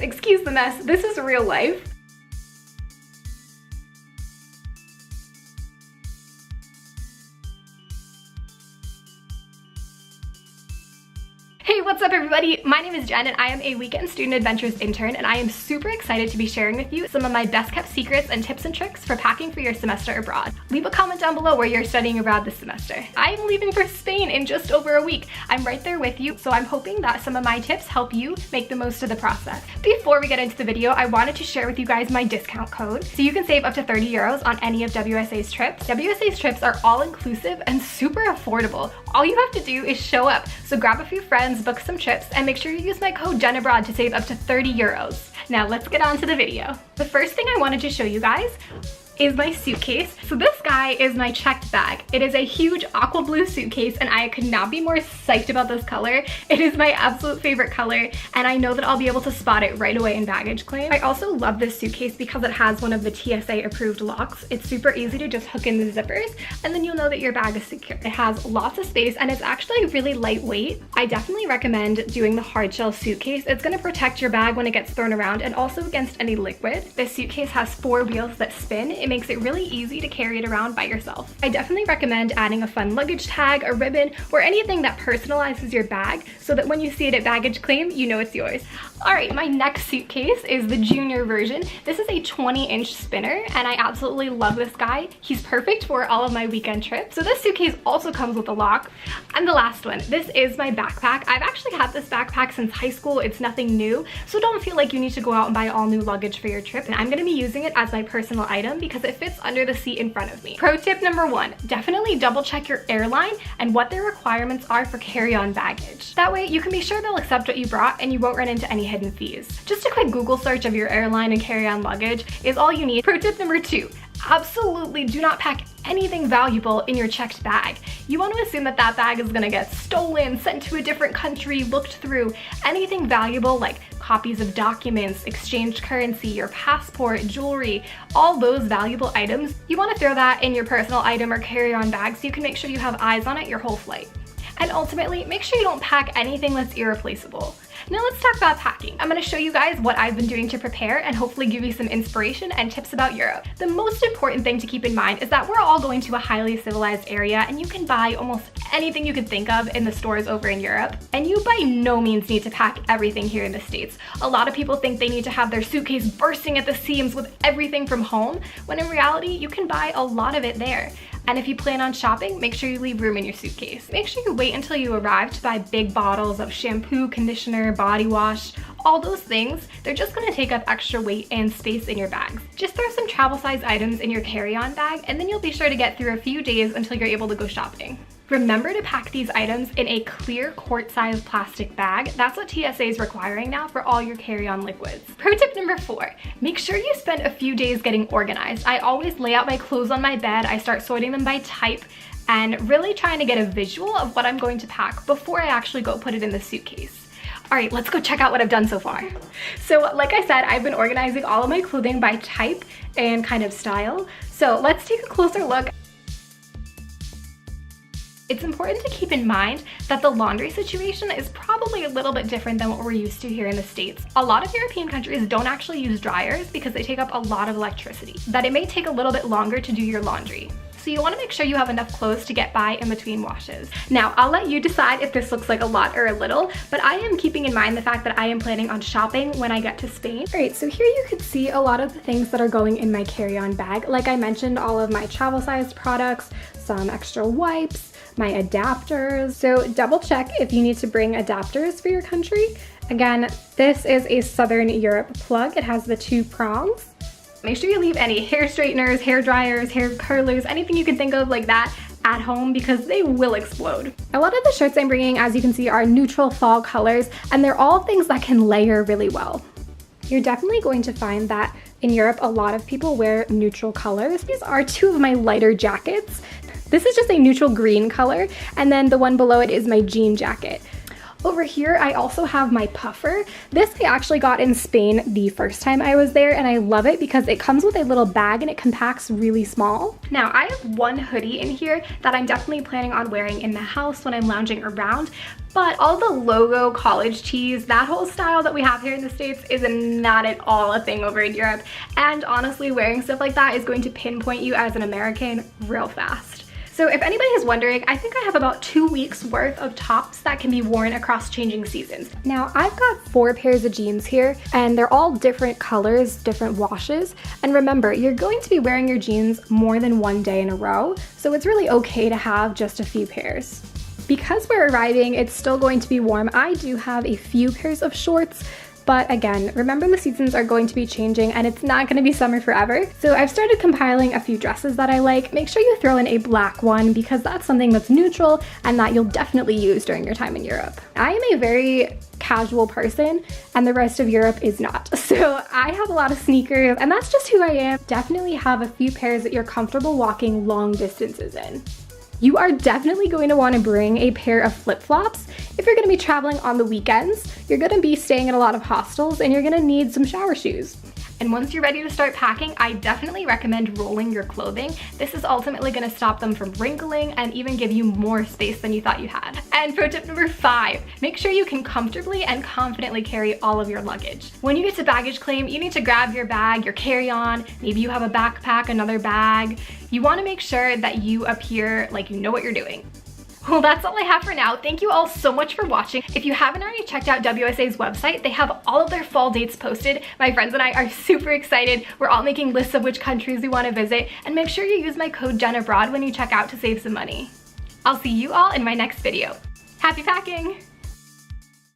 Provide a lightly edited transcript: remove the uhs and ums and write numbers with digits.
excuse the mess, this is real life. Hey, what's up everybody? My name is Jen and I am a Weekend Student Adventures intern, and I am super excited to be sharing with you some of my best kept secrets and tips and tricks for packing for your semester abroad. Leave a comment down below where you're studying abroad this semester. I am leaving for Spain in just over a week. I'm right there with you, so I'm hoping that some of my tips help you make the most of the process. Before we get into the video, I wanted to share with you guys my discount code so you can save up to 30 euros on any of WSA's trips. WSA's trips are all inclusive and super affordable. All you have to do is show up. So grab a few friends, book some trips, and make sure you use my code JENNABROAD to save up to 30 euros. Now let's get on to the video. The first thing I wanted to show you guys is my suitcase. So this guy is my checked bag. It is a huge aqua blue suitcase and I could not be more psyched about this color. It is my absolute favorite color and I know that I'll be able to spot it right away in baggage claim. I also love this suitcase because it has one of the TSA approved locks. It's super easy to just hook in the zippers and then you'll know that your bag is secure. It has lots of space and it's actually really lightweight. I definitely recommend doing the hard shell suitcase. It's going to protect your bag when it gets thrown around and also against any liquid. This suitcase has 4 wheels that spin. It makes it really easy to carry it around by yourself. I definitely recommend adding a fun luggage tag, a ribbon, or anything that personalizes your bag so that when you see it at baggage claim, you know it's yours. Alright, my next suitcase is the junior version. This is a 20-inch spinner and I absolutely love this guy. He's perfect for all of my weekend trips. So this suitcase also comes with a lock. And the last one, this is my backpack. I've actually had this backpack since high school. It's nothing new, so don't feel like you need to go out and buy all new luggage for your trip. And I'm going to be using it as my personal item because it fits under the seat in front of me. Pro tip number 1, definitely double check your airline and what their requirements are for carry-on baggage. That way you can be sure they'll accept what you brought and you won't run into any hidden fees. Just a quick Google search of your airline and carry-on luggage is all you need. Pro tip number 2, absolutely do not pack anything valuable in your checked bag. You want to assume that that bag is going to get stolen, sent to a different country, looked through. Anything valuable like copies of documents, exchanged currency, your passport, jewelry, all those valuable items, you want to throw that in your personal item or carry-on bag so you can make sure you have eyes on it your whole flight. And ultimately, make sure you don't pack anything that's irreplaceable. Now let's talk about packing. I'm going to show you guys what I've been doing to prepare and hopefully give you some inspiration and tips about Europe. The most important thing to keep in mind is that we're all going to a highly civilized area and you can buy almost anything you could think of in the stores over in Europe. And you by no means need to pack everything here in the States. A lot of people think they need to have their suitcase bursting at the seams with everything from home, when in reality you can buy a lot of it there. And if you plan on shopping, make sure you leave room in your suitcase. Make sure you wait until you arrive to buy big bottles of shampoo, conditioner, body wash, all those things. They're just gonna take up extra weight and space in your bags. Just throw some travel size items in your carry-on bag and then you'll be sure to get through a few days until you're able to go shopping. Remember to pack these items in a clear quart-sized plastic bag. That's what TSA is requiring now for all your carry-on liquids. Pro tip number 4, make sure you spend a few days getting organized. I always lay out my clothes on my bed. I start sorting them by type and really trying to get a visual of what I'm going to pack before I actually go put it in the suitcase. All right, let's go check out what I've done so far. So like I said, I've been organizing all of my clothing by type and kind of style. So let's take a closer look. It's important to keep in mind that the laundry situation is probably a little bit different than what we're used to here in the States. A lot of European countries don't actually use dryers because they take up a lot of electricity, that it may take a little bit longer to do your laundry. So you want to make sure you have enough clothes to get by in between washes. Now, I'll let you decide if this looks like a lot or a little, but I am keeping in mind the fact that I am planning on shopping when I get to Spain. All right, so here you can see a lot of the things that are going in my carry-on bag. Like I mentioned, all of my travel-sized products, some extra wipes, my adapters. So double check if you need to bring adapters for your country. Again, this is a Southern Europe plug. It has the 2 prongs. Make sure you leave any hair straighteners, hair dryers, hair curlers, anything you can think of like that at home because they will explode. A lot of the shirts I'm bringing, as you can see, are neutral fall colors, and they're all things that can layer really well. You're definitely going to find that in Europe, a lot of people wear neutral colors. These are 2 of my lighter jackets. This is just a neutral green color, and then the one below it is my jean jacket. Over here, I also have my puffer. This I actually got in Spain the first time I was there, and I love it because it comes with a little bag and it compacts really small. Now, I have one hoodie in here that I'm definitely planning on wearing in the house when I'm lounging around, but all the logo college tees, that whole style that we have here in the States is not at all a thing over in Europe. And honestly, wearing stuff like that is going to pinpoint you as an American real fast. So if anybody is wondering, I think I have about 2 weeks worth of tops that can be worn across changing seasons. Now, I've got 4 pairs of jeans here, and they're all different colors, different washes. And remember, you're going to be wearing your jeans more than one day in a row, so it's really okay to have just a few pairs. Because we're arriving, it's still going to be warm. I do have a few pairs of shorts, but again, remember the seasons are going to be changing and it's not going to be summer forever. So I've started compiling a few dresses that I like. Make sure you throw in a black one because that's something that's neutral and that you'll definitely use during your time in Europe. I am a very casual person and the rest of Europe is not. So I have a lot of sneakers and that's just who I am. Definitely have a few pairs that you're comfortable walking long distances in. You are definitely going to want to bring a pair of flip-flops. If you're going to be traveling on the weekends, you're going to be staying in a lot of hostels and you're going to need some shower shoes. And once you're ready to start packing, I definitely recommend rolling your clothing. This is ultimately going to stop them from wrinkling and even give you more space than you thought you had. And pro tip number 5, make sure you can comfortably and confidently carry all of your luggage. When you get to baggage claim, you need to grab your bag, your carry-on, maybe you have a backpack, another bag. You want to make sure that you appear like you know what you're doing. Well, that's all I have for now. Thank you all so much for watching. If you haven't already checked out WSA's website, they have all of their fall dates posted. My friends and I are super excited. We're all making lists of which countries we want to visit, and make sure you use my code JENNABROAD when you check out to save some money. I'll see you all in my next video. Happy packing!